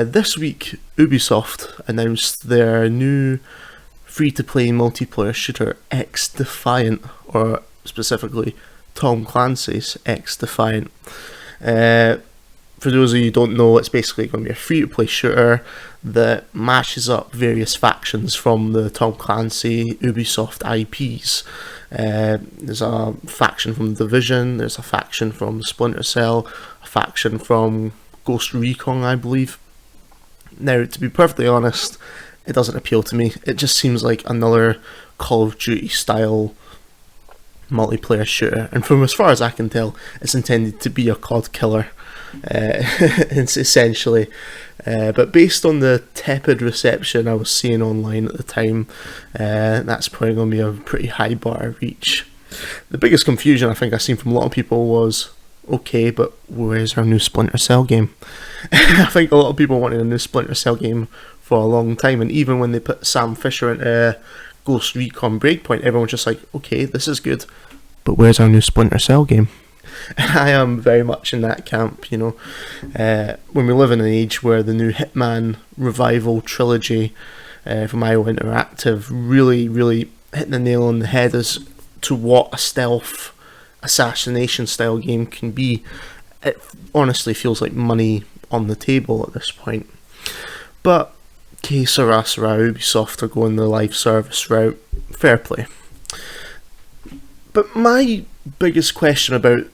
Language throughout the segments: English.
This week, Ubisoft announced their new free-to-play multiplayer shooter XDefiant, or specifically Tom Clancy's XDefiant. For those of you who don't know, it's basically going to be a free-to-play shooter that mashes up various factions from the Tom Clancy Ubisoft IPs. There's a faction from The Division, there's a faction from Splinter Cell, a faction from Ghost Recon, I believe. Now, to be perfectly honest, it doesn't appeal to me. It just seems like another Call of Duty style multiplayer shooter, and from as far as I can tell, it's intended to be a COD killer, it's essentially. But based on the tepid reception I was seeing online at the time, that's probably going to be a pretty high bar to reach. The biggest confusion I think I've seen from a lot of people was, okay, but where's our new Splinter Cell game? I think a lot of people wanted a new Splinter Cell game for a long time, and even when they put Sam Fisher into Ghost Recon Breakpoint, everyone's just like, okay, this is good, but where's our new Splinter Cell game? And I am very much in that camp, you know. When we live in an age where the new Hitman revival trilogy from IO Interactive really hit the nail on the head as to what a stealth assassination style game can be, it honestly feels like money on the table at this point. But que sera, Ubisoft are going the live service route, fair play. But my biggest question about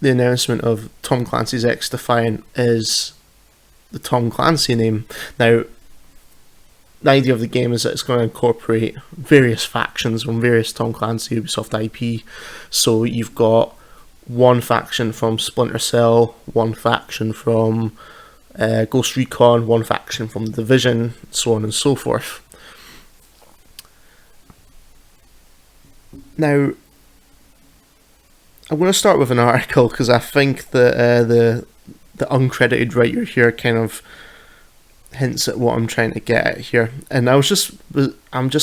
the announcement of Tom Clancy's XDefiant is the Tom Clancy name. Now, the idea of the game is that it's going to incorporate various factions from various Tom Clancy Ubisoft IP. So you've got one faction from Splinter Cell, one faction from Ghost Recon, one faction from The Division, so on and so forth. Now, I'm going to start with an article because I think that the uncredited writer here kind of hints at what I'm trying to get at here, and I'm just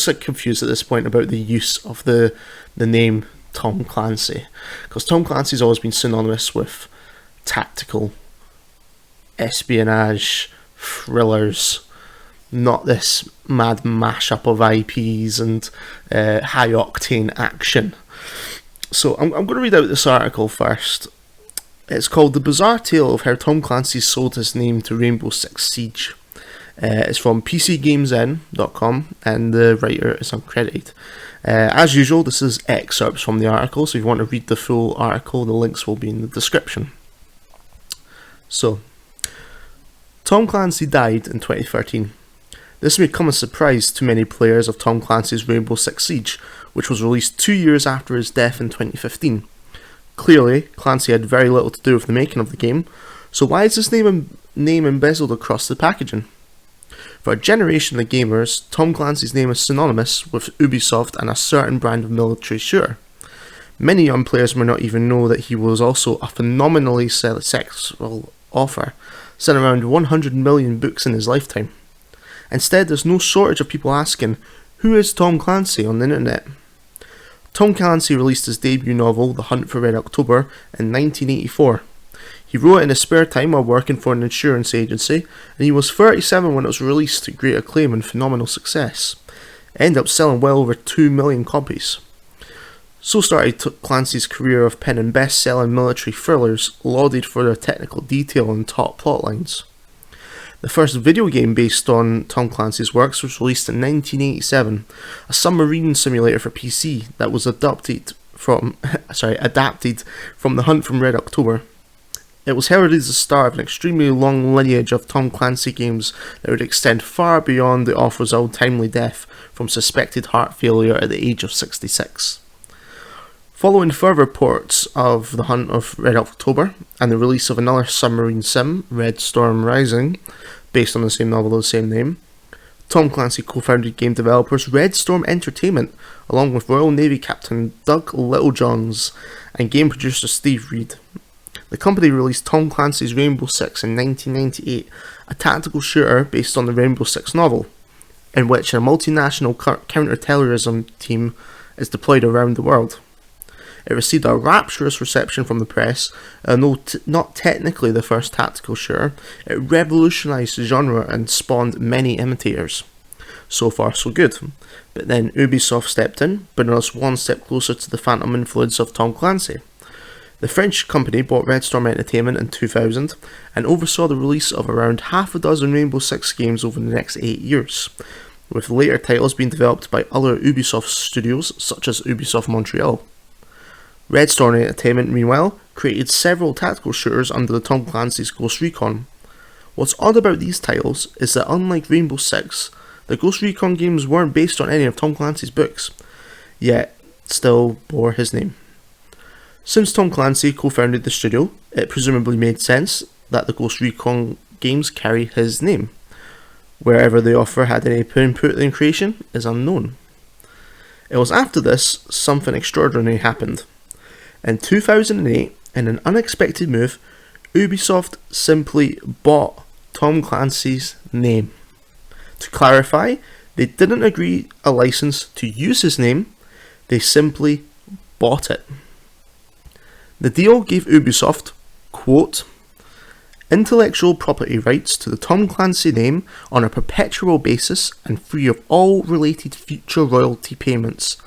like confused at this point about the use of the name Tom Clancy, because Tom Clancy's always been synonymous with tactical espionage thrillers, not this mad mashup of IPs and high octane action. So I'm going to read out this article first. It's called "The Bizarre Tale of How Tom Clancy Sold His Name to Rainbow Six Siege." It's from PCGamesN.com, and the writer is uncredited. As usual, this is excerpts from the article, so if you want to read the full article, the links will be in the description. So, Tom Clancy died in 2013. This may come as a surprise to many players of Tom Clancy's Rainbow Six Siege, which was released 2 years after his death in 2015. Clearly, Clancy had very little to do with the making of the game, so why is his name embezzled across the packaging? For a generation of gamers, Tom Clancy's name is synonymous with Ubisoft and a certain brand of military shooter. Many young players may not even know that he was also a phenomenally successful author, selling around 100 million books in his lifetime. Instead, there's no shortage of people asking, who is Tom Clancy on the internet? Tom Clancy released his debut novel, The Hunt for Red October, in 1984. He wrote it in his spare time while working for an insurance agency, and he was 37 when it was released to great acclaim and phenomenal success. It ended up selling well over 2 million copies. So started Clancy's career of penning best-selling military thrillers, lauded for their technical detail and top plotlines. The first video game based on Tom Clancy's works was released in 1987, a submarine simulator for PC that was adapted from The Hunt from Red October. It was heralded as the start of an extremely long lineage of Tom Clancy games that would extend far beyond the author's untimely death from suspected heart failure at the age of 66. Following further reports of The Hunt of Red October and the release of another submarine sim, Red Storm Rising, based on the same novel of the same name, Tom Clancy co-founded game developers Red Storm Entertainment, along with Royal Navy Captain Doug Littlejohns and game producer Steve Reed. The company released Tom Clancy's Rainbow Six in 1998, a tactical shooter based on the Rainbow Six novel, in which a multinational counter-terrorism team is deployed around the world. It received a rapturous reception from the press, and though not technically the first tactical shooter, it revolutionised the genre and spawned many imitators. So far so good, but then Ubisoft stepped in, bringing us one step closer to the phantom influence of Tom Clancy. The French company bought Red Storm Entertainment in 2000 and oversaw the release of around half a dozen Rainbow Six games over the next 8 years, with later titles being developed by other Ubisoft studios such as Ubisoft Montreal. Red Storm Entertainment, meanwhile, created several tactical shooters under the Tom Clancy's Ghost Recon. What's odd about these titles is that unlike Rainbow Six, the Ghost Recon games weren't based on any of Tom Clancy's books, yet still bore his name. Since Tom Clancy co-founded the studio, it presumably made sense that the Ghost Recon games carry his name. Wherever the author had any input in creation is unknown. It was after this something extraordinary happened. In 2008, in an unexpected move, Ubisoft simply bought Tom Clancy's name. To clarify, they didn't agree a license to use his name, they simply bought it. The deal gave Ubisoft, quote, intellectual property rights to the Tom Clancy name on a perpetual basis and free of all related future royalty payments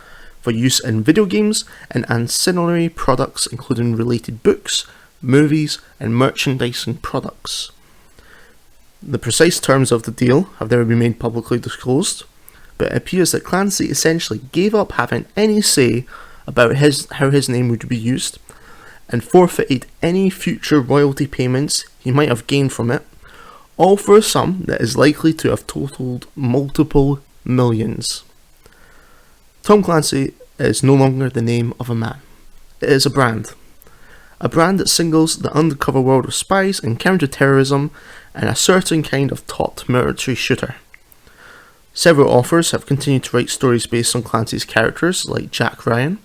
for use in video games and ancillary products including related books, movies and merchandising products. The precise terms of the deal have never been made publicly disclosed, but it appears that Clancy essentially gave up having any say about how his name would be used and forfeited any future royalty payments he might have gained from it, all for a sum that is likely to have totaled multiple millions. Tom Clancy is no longer the name of a man. It is a brand that singles the undercover world of spies and counter-terrorism and a certain kind of taut military shooter. Several authors have continued to write stories based on Clancy's characters, like Jack Ryan.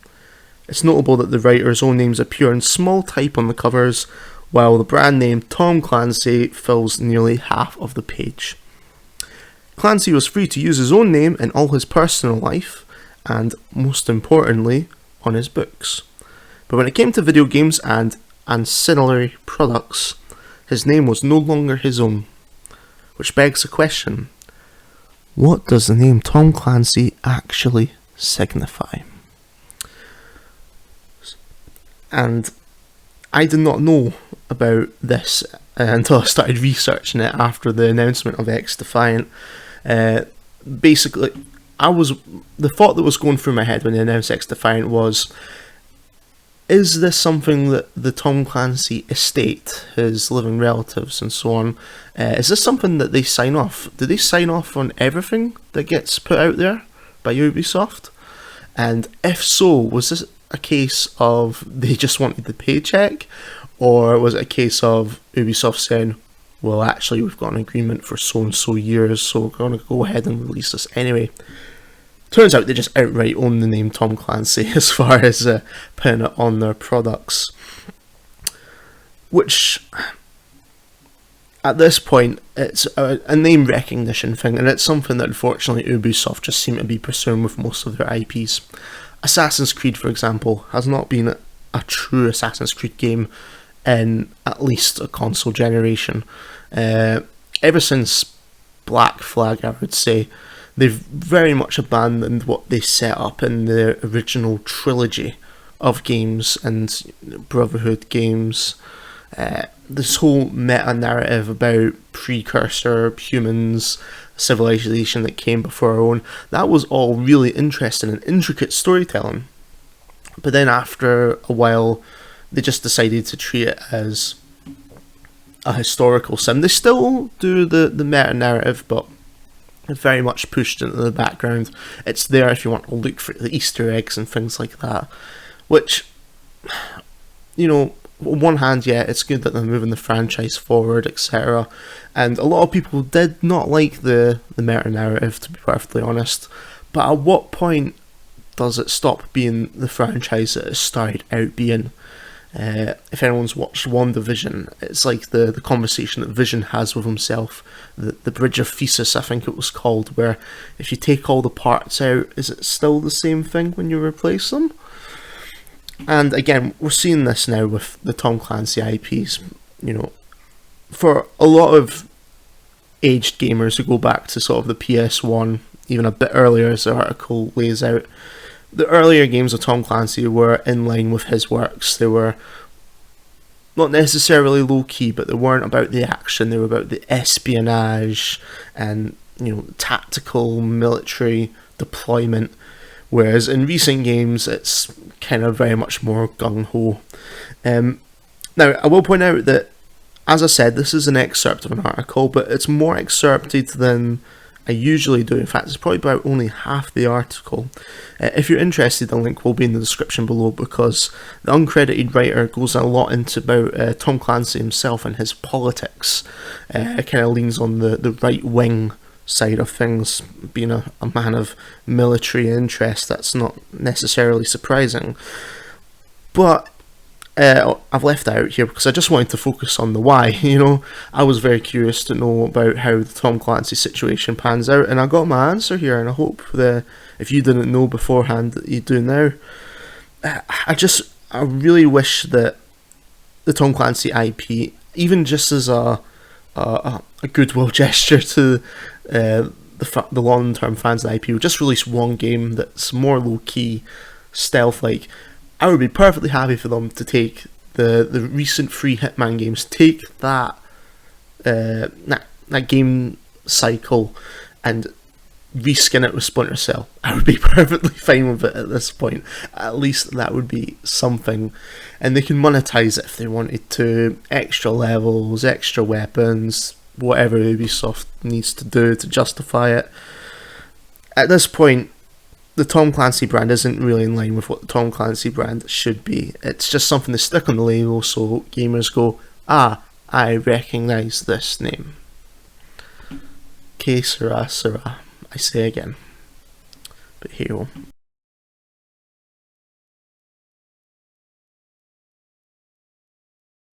It's notable that the writers' own names appear in small type on the covers, while the brand name Tom Clancy fills nearly half of the page. Clancy was free to use his own name in all his personal life, and most importantly, on his books. But when it came to video games and ancillary products, his name was no longer his own. Which begs the question, what does the name Tom Clancy actually signify? And I did not know about this until I started researching it after the announcement of XDefiant. Basically, the thought that was going through my head when they announced XDefiant was, is this something that the Tom Clancy estate, his living relatives and so on, is this something that they sign off? Do they sign off on everything that gets put out there by Ubisoft? And if so, was this a case of they just wanted the paycheck, or was it a case of Ubisoft saying, well, actually we've got an agreement for so and so years, so we're going to go ahead and release this anyway? Turns out they just outright own the name Tom Clancy as far as putting it on their products, which at this point it's a name recognition thing, and it's something that unfortunately Ubisoft just seem to be pursuing with most of their IPs. Assassin's Creed, for example, has not been a true Assassin's Creed game in at least a console generation. Ever since Black Flag, I would say, they've very much abandoned what they set up in the original trilogy of games and Brotherhood games. This whole meta-narrative about precursor humans, civilization that came before our own, that was all really interesting and intricate storytelling. But then after a while, they just decided to treat it as a historical sim. They still do the meta-narrative, but very much pushed into the background. It's there if you want to look for the Easter eggs and things like that, which, you know, on one hand, yeah, it's good that they're moving the franchise forward, etc. And a lot of people did not like the meta-narrative, to be perfectly honest. But at what point does it stop being the franchise that it started out being? If anyone's watched WandaVision, it's like the conversation that Vision has with himself, the Bridge of Thesis, I think it was called, where if you take all the parts out, is it still the same thing when you replace them? And again, we're seeing this now with the Tom Clancy IPs. You know, for a lot of aged gamers who go back to sort of the PS1, even a bit earlier, as the article lays out, the earlier games of Tom Clancy were in line with his works. They were not necessarily low key, but they weren't about the action. They were about the espionage and, you know, tactical military deployment. Whereas in recent games, it's kind of very much more gung ho. Now, I will point out that, as I said, this is an excerpt of an article, but it's more excerpted than I usually do. In fact, it's probably about only half the article. If you're interested, the link will be in the description below, because the uncredited writer goes a lot into about Tom Clancy himself and his politics. It kind of leans on the right wing side of things, being a man of military interest. That's not necessarily surprising. But I've left that out here because I just wanted to focus on the why. You know, I was very curious to know about how the Tom Clancy situation pans out, and I got my answer here, and I hope that if you didn't know beforehand that you do now. I really wish that the Tom Clancy IP, even just as a goodwill gesture to the long-term fans of the IP, would just release one game that's more low-key, stealth-like. I would be perfectly happy for them to take the recent free Hitman games, take that game cycle and reskin it with Splinter Cell. I would be perfectly fine with it at this point. At least that would be something. And they can monetize it if they wanted to. Extra levels, extra weapons, whatever Ubisoft needs to do to justify it. At this point, the Tom Clancy brand isn't really in line with what the Tom Clancy brand should be. It's just something to stick on the label so gamers go, ah, I recognise this name. Que sera, sera, I say again. But here we go.